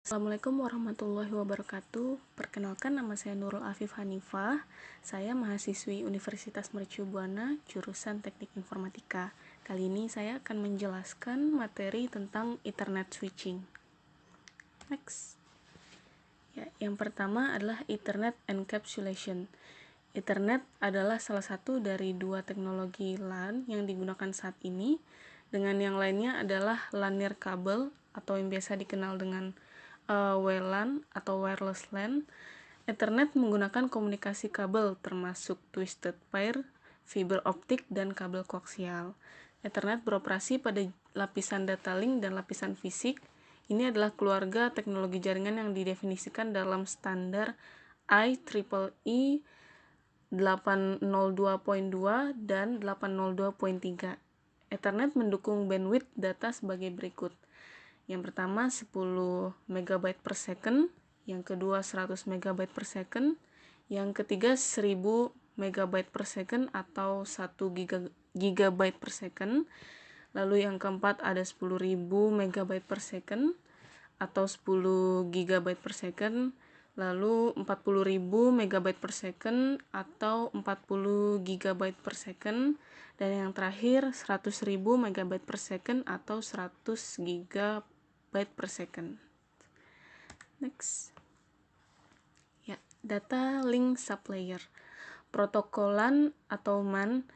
Assalamualaikum warahmatullahi wabarakatuh. Perkenalkan, nama saya Nurul Afif Hanifah. Saya mahasiswi Universitas Mercu Buana, jurusan Teknik Informatika. Kali ini saya akan menjelaskan materi tentang Ethernet switching. Next. Yang pertama adalah Ethernet encapsulation. Ethernet adalah salah satu dari dua teknologi LAN yang digunakan saat ini. Dengan yang lainnya adalah linear kabel atau yang biasa dikenal dengan WLAN atau wireless LAN. Ethernet menggunakan komunikasi kabel termasuk twisted pair, fiber optik, dan kabel koaksial. Ethernet beroperasi pada lapisan data link dan lapisan fisik. Ini adalah keluarga teknologi jaringan yang didefinisikan dalam standar IEEE 802.2 dan 802.3. Ethernet mendukung bandwidth data sebagai berikut. Yang pertama 10 MB per second, yang kedua 100 MB per second, yang ketiga 1000 MB per second atau 1 GB per second. Lalu yang keempat ada 10.000 MB per second atau 10 GB per second. Lalu 40.000 MB per second atau 40 GB per second. Dan yang terakhir 100.000 MB per second atau 100 GB per second. Next. Data link sublayer. Protokolan atau MAN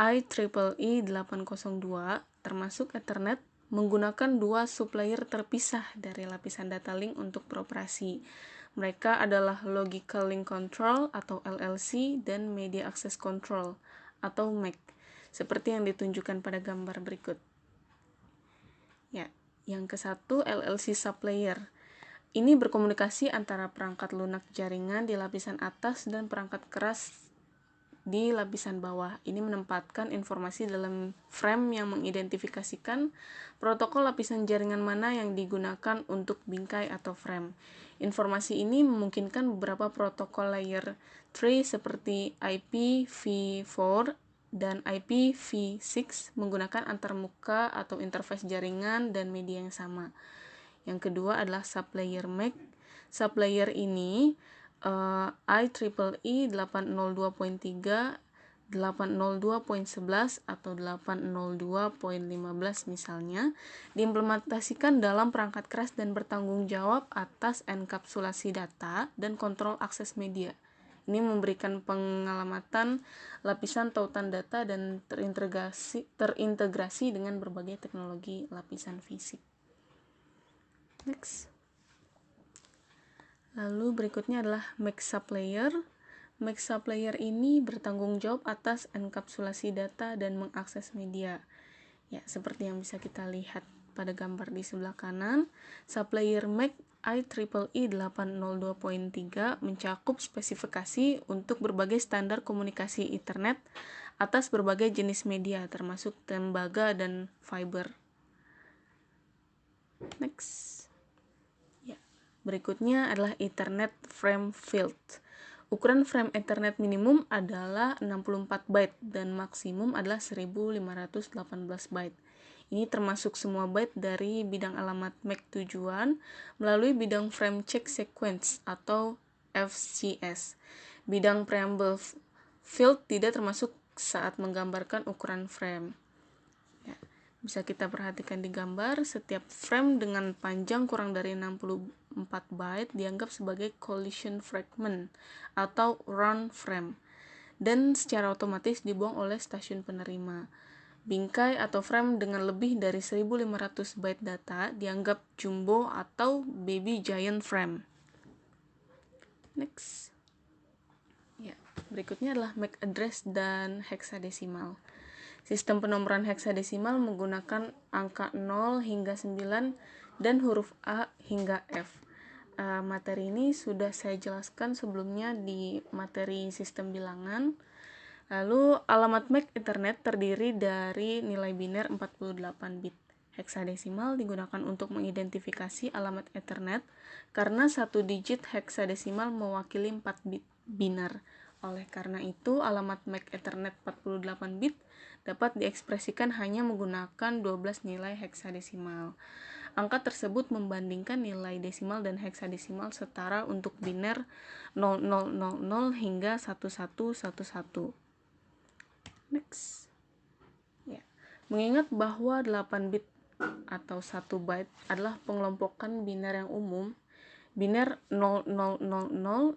IEEE 802 termasuk Ethernet menggunakan dua sublayer terpisah dari lapisan data link untuk beroperasi. Mereka adalah Logical Link Control atau LLC dan Media Access Control atau MAC, seperti yang ditunjukkan pada gambar berikut. Yang ke-1 LLC sublayer. Ini berkomunikasi antara perangkat lunak jaringan di lapisan atas dan perangkat keras di lapisan bawah. Ini menempatkan informasi dalam frame yang mengidentifikasikan protokol lapisan jaringan mana yang digunakan untuk bingkai atau frame. Informasi ini memungkinkan beberapa protokol layer 3 seperti IPv4 dan IPv6 menggunakan antarmuka atau interface jaringan dan media yang sama. Yang kedua adalah sublayer MAC. Sublayer ini IEEE 802.3, 802.11 atau 802.15 misalnya, diimplementasikan dalam perangkat keras dan bertanggung jawab atas enkapsulasi data dan kontrol akses media. Ini memberikan pengalamatan lapisan tautan data dan terintegrasi dengan berbagai teknologi lapisan fisik. Next. Lalu berikutnya adalah MAC sublayer. MAC sublayer ini bertanggung jawab atas enkapsulasi data dan mengakses media. Seperti yang bisa kita lihat pada gambar di sebelah kanan, sublayer MAC IEEE 802.3 mencakup spesifikasi untuk berbagai standar komunikasi Ethernet atas berbagai jenis media termasuk tembaga dan fiber. Next. Berikutnya adalah Ethernet frame field. Ukuran frame Ethernet minimum adalah 64 byte dan maksimum adalah 1518 byte. Ini termasuk semua byte dari bidang alamat MAC tujuan melalui bidang frame check sequence atau FCS. Bidang preamble field tidak termasuk saat menggambarkan ukuran frame. Bisa kita perhatikan di gambar, setiap frame dengan panjang kurang dari 64 byte dianggap sebagai collision fragment atau run frame dan secara otomatis dibuang oleh stasiun penerima. Bingkai atau frame dengan lebih dari 1500 byte data dianggap jumbo atau baby giant frame. Next. Berikutnya adalah MAC address dan heksadesimal. Sistem penomoran heksadesimal menggunakan angka 0 hingga 9 dan huruf A hingga F. Materi ini sudah saya jelaskan sebelumnya di materi sistem bilangan. Lalu alamat MAC Ethernet terdiri dari nilai biner 48 bit. Heksadesimal digunakan untuk mengidentifikasi alamat Ethernet karena satu digit heksadesimal mewakili 4 bit biner. Oleh karena itu, alamat MAC Ethernet 48 bit dapat diekspresikan hanya menggunakan 12 nilai heksadesimal. Angka tersebut membandingkan nilai desimal dan heksadesimal setara untuk biner 0000 hingga 1111. Next. Ya. Mengingat bahwa 8 bit atau 1 byte adalah pengelompokan biner yang umum, biner 00000000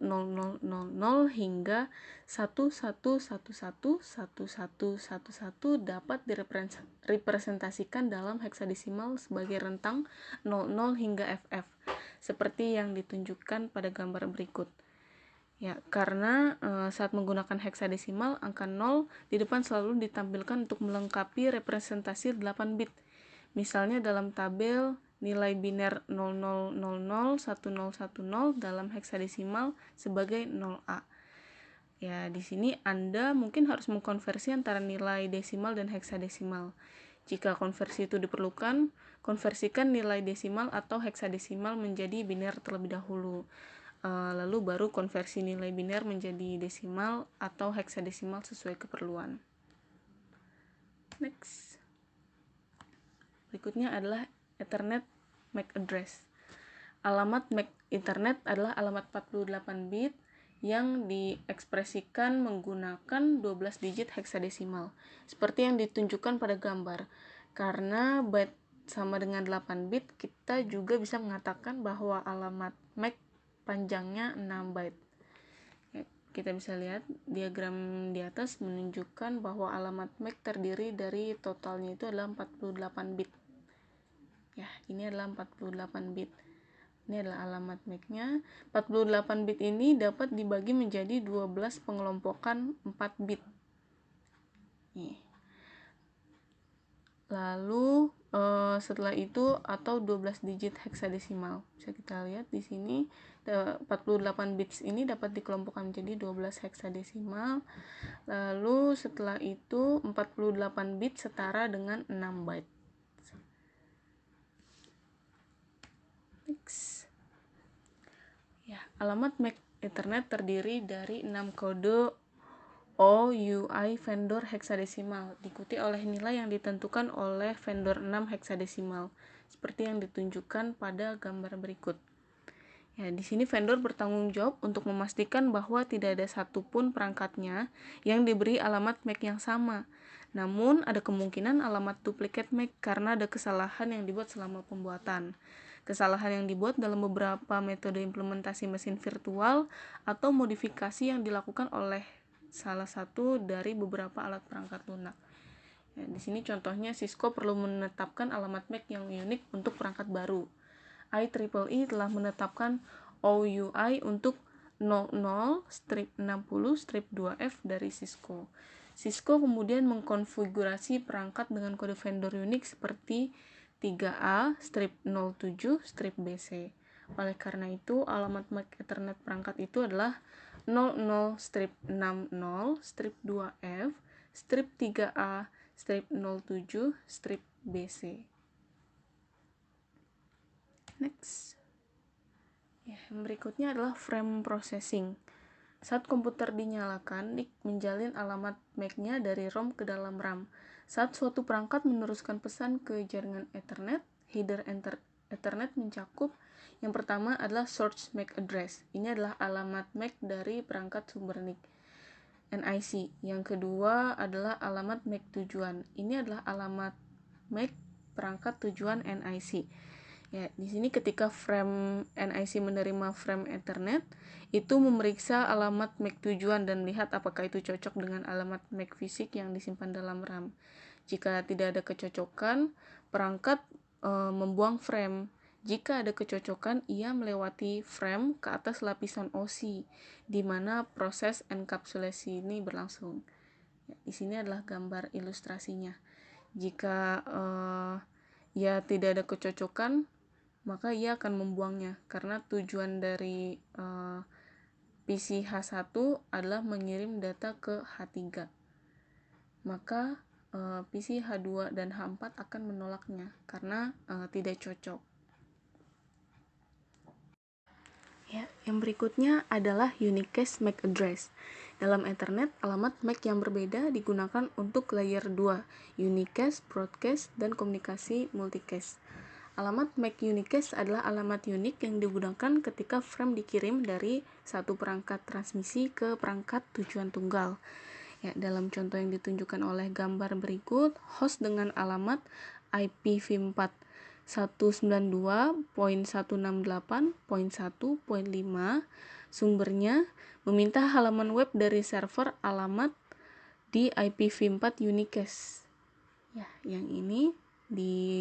hingga 11111111 dapat direpresentasikan dalam heksadesimal sebagai rentang 00 hingga FF, seperti yang ditunjukkan pada gambar berikut. Ya, karena saat menggunakan heksadesimal, angka 0 di depan selalu ditampilkan untuk melengkapi representasi 8 bit. Misalnya dalam tabel nilai biner 00001010 dalam heksadesimal sebagai 0A. Ya, di sini Anda mungkin harus mengkonversi antara nilai desimal dan heksadesimal. Jika konversi itu diperlukan, konversikan nilai desimal atau heksadesimal menjadi biner terlebih dahulu. Lalu baru konversi nilai biner menjadi desimal atau heksadesimal sesuai keperluan. Next. Berikutnya adalah Ethernet MAC address. Alamat MAC Ethernet adalah alamat 48 bit yang diekspresikan menggunakan 12 digit heksadesimal, seperti yang ditunjukkan pada gambar. Karena byte sama dengan 8 bit, kita juga bisa mengatakan bahwa alamat MAC panjangnya 6 byte. Ya, kita bisa lihat diagram di atas menunjukkan bahwa alamat MAC terdiri dari totalnya itu adalah 48 bit. Ya, ini adalah 48 bit. Ini adalah alamat MAC-nya. 48 bit ini dapat dibagi menjadi 12 pengelompokan 4 bit. Nih. Lalu setelah itu atau 12 digit heksadesimal. Bisa kita lihat di sini 48 bits ini dapat dikelompokkan menjadi 12 heksadesimal. Lalu setelah itu 48 bit setara dengan 6 byte. Next. Ya, alamat MAC Ethernet terdiri dari 6 kode OUI vendor heksadesimal, diikuti oleh nilai yang ditentukan oleh vendor 6 heksadesimal, seperti yang ditunjukkan pada gambar berikut. Ya, di sini vendor bertanggung jawab untuk memastikan bahwa tidak ada satupun perangkatnya yang diberi alamat MAC yang sama. Namun, ada kemungkinan alamat duplikat MAC karena ada kesalahan yang dibuat selama pembuatan. Kesalahan yang dibuat dalam beberapa metode implementasi mesin virtual atau modifikasi yang dilakukan oleh salah satu dari beberapa alat perangkat lunak. Ya, di sini contohnya Cisco perlu menetapkan alamat MAC yang unik untuk perangkat baru. IEEE telah menetapkan OUI untuk 00-60-2F dari Cisco. Cisco kemudian mengkonfigurasi perangkat dengan kode vendor unik seperti 3A-07-BC. Oleh karena itu, alamat MAC Ethernet perangkat itu adalah 00-60-2F-3A-07-BC. Next. Ya, yang berikutnya adalah frame processing. Saat komputer dinyalakan, NIC menjalin alamat MAC-nya dari ROM ke dalam RAM. Saat suatu perangkat meneruskan pesan ke jaringan Ethernet, header Ethernet mencakup yang pertama adalah source MAC address. Ini adalah alamat MAC dari perangkat sumber NIC. NIC. Yang kedua adalah alamat MAC tujuan. Ini adalah alamat MAC perangkat tujuan NIC. Ya, di sini ketika frame NIC menerima frame Ethernet, itu memeriksa alamat MAC tujuan dan lihat apakah itu cocok dengan alamat MAC fisik yang disimpan dalam RAM. Jika tidak ada kecocokan, perangkat membuang frame. Jika ada kecocokan, ia melewati frame ke atas lapisan OSI, di mana proses enkapsulasi ini berlangsung. Ya, di sini adalah gambar ilustrasinya. Jika ya tidak ada kecocokan, maka ia akan membuangnya karena tujuan dari PC H1 adalah mengirim data ke H3. Maka PC H2 dan H4 akan menolaknya karena tidak cocok. Ya, yang berikutnya adalah unicast MAC address. Dalam Ethernet, alamat MAC yang berbeda digunakan untuk layer 2, unicast, broadcast, dan komunikasi multicast. Alamat MAC unicast adalah alamat unik yang digunakan ketika frame dikirim dari satu perangkat transmisi ke perangkat tujuan tunggal. Ya, dalam contoh yang ditunjukkan oleh gambar berikut, host dengan alamat IPv4 192.168.1.5 sumbernya meminta halaman web dari server alamat di IPv4 unicast. Ya, yang ini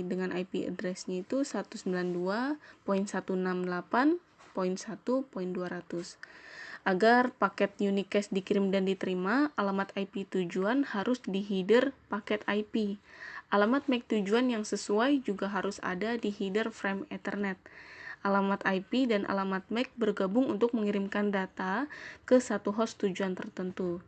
dengan IP address-nya itu 192.168.1.200. Agar paket unicast dikirim dan diterima, alamat IP tujuan harus di header paket IP. Alamat MAC tujuan yang sesuai juga harus ada di header frame Ethernet. Alamat IP dan alamat MAC bergabung untuk mengirimkan data ke satu host tujuan tertentu.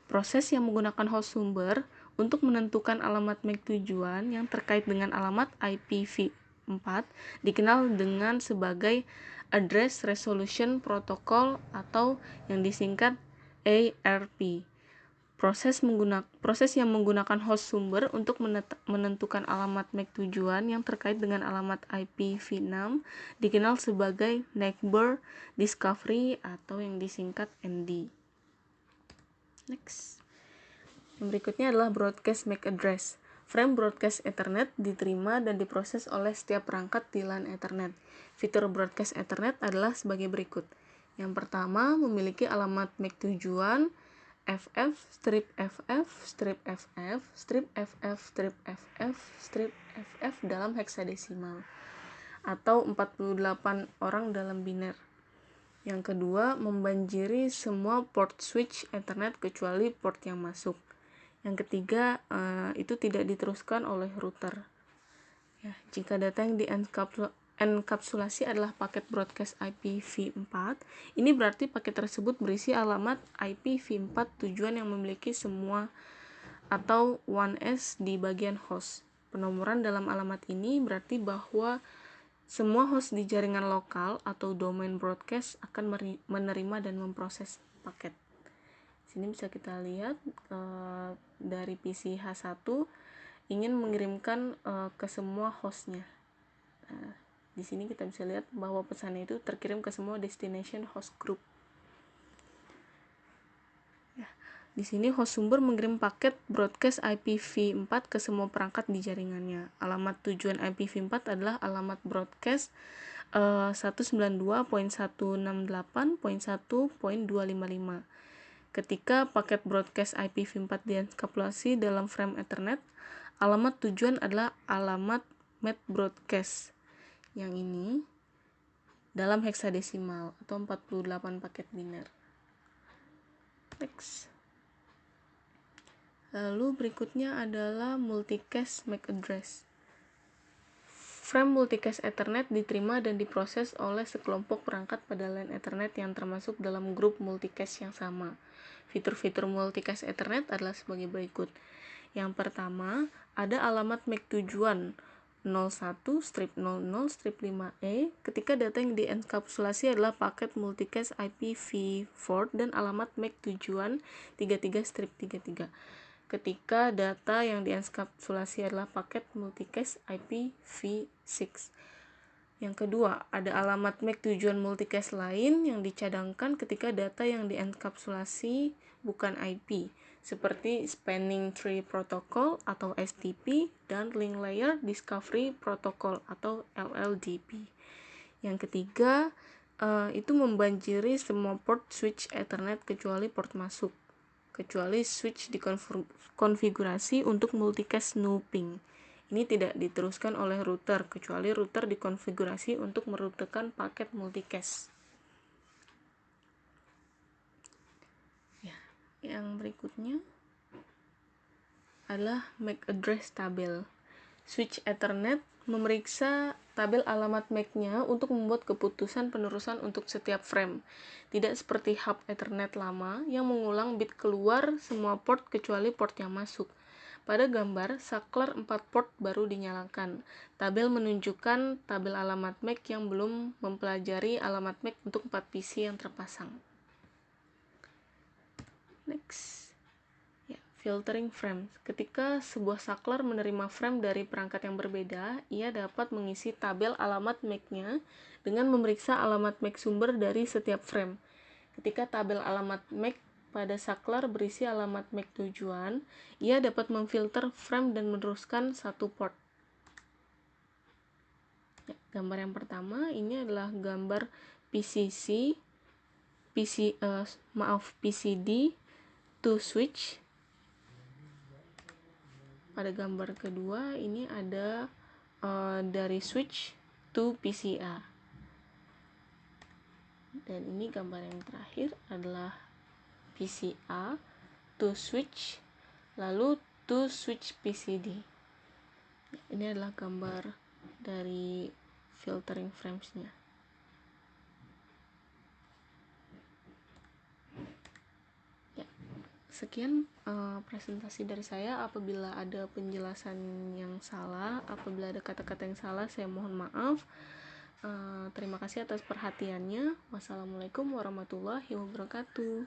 Proses yang menggunakan host sumber untuk menentukan alamat MAC tujuan yang terkait dengan alamat IPv4 dikenal dengan sebagai Address Resolution Protocol atau yang disingkat ARP. Proses yang menggunakan host sumber untuk menentukan alamat MAC tujuan yang terkait dengan alamat IPv6 dikenal sebagai Neighbor Discovery atau yang disingkat ND. Next. Yang berikutnya adalah broadcast MAC address. Frame broadcast Ethernet diterima dan diproses oleh setiap perangkat di LAN Ethernet. Fitur broadcast Ethernet adalah sebagai berikut. Yang pertama, memiliki alamat MAC tujuan FF, strip FF, strip FF, strip FF, strip FF, strip FF dalam heksadesimal atau 48 orang dalam biner. Yang kedua, membanjiri semua port switch Ethernet kecuali port yang masuk. Yang ketiga, itu tidak diteruskan oleh router. Ya, jika data yang dienkapsulasi adalah paket broadcast IPv4, ini berarti paket tersebut berisi alamat IPv4 tujuan yang memiliki semua atau 1S di bagian host. Penomoran dalam alamat ini berarti bahwa semua host di jaringan lokal atau domain broadcast akan menerima dan memproses paket. Sini bisa kita lihat dari PC H1 ingin mengirimkan ke semua hostnya. Di sini kita bisa lihat bahwa pesannya itu terkirim ke semua destination host group. Di sini host sumber mengirim paket broadcast IPv4 ke semua perangkat di jaringannya. Alamat tujuan IPv4 adalah alamat broadcast 192.168.1.255. Ketika paket broadcast IPv4 dienkapsulasi dalam frame Ethernet, alamat tujuan adalah alamat MAC broadcast yang ini dalam heksadesimal atau 48 paket biner. Next. Lalu berikutnya adalah multicast MAC address. Frame multicast Ethernet diterima dan diproses oleh sekelompok perangkat pada LAN Ethernet yang termasuk dalam grup multicast yang sama. Fitur-fitur multicast Ethernet adalah sebagai berikut. Yang pertama, ada alamat MAC tujuan 01/00/5E ketika data yang dienkapsulasi adalah paket multicast IPv4 dan alamat MAC tujuan 33/33. Ketika data yang dienkapsulasi adalah paket multicast IPv6. Yang kedua, ada alamat MAC tujuan multicast lain yang dicadangkan ketika data yang dienkapsulasi bukan IP, seperti Spanning Tree Protocol atau STP dan Link Layer Discovery Protocol atau LLDP. Yang ketiga, itu membanjiri semua port switch Ethernet kecuali port masuk, kecuali switch dikonfigurasi untuk multicast snooping. Ini tidak diteruskan oleh router, kecuali router dikonfigurasi untuk merutekan paket multicast. Ya, yang berikutnya adalah MAC address tabel. Switch Ethernet memeriksa tabel alamat MAC-nya untuk membuat keputusan penerusan untuk setiap frame. Tidak seperti hub Ethernet lama yang mengulang bit keluar semua port kecuali port yang masuk. Pada gambar, saklar 4 port baru dinyalakan. Tabel menunjukkan tabel alamat MAC yang belum mempelajari alamat MAC untuk 4 PC yang terpasang. Next. Ya, Filtering frame. Ketika sebuah saklar menerima frame dari perangkat yang berbeda, ia dapat mengisi tabel alamat MAC-nya dengan memeriksa alamat MAC sumber dari setiap frame. Ketika tabel alamat MAC pada saklar berisi alamat MAC tujuan, ia dapat memfilter frame dan meneruskan satu port. Ya, gambar yang pertama ini adalah gambar PCD to switch. Pada gambar kedua ini ada dari switch to PCA. Dan ini gambar yang terakhir adalah PCA to switch lalu to switch PCD. Ini adalah gambar dari filtering frames-nya. Ya, sekian presentasi dari saya. Apabila ada penjelasan yang salah, apabila ada kata-kata yang salah, saya mohon maaf. Terima kasih atas perhatiannya. Wassalamualaikum warahmatullahi wabarakatuh.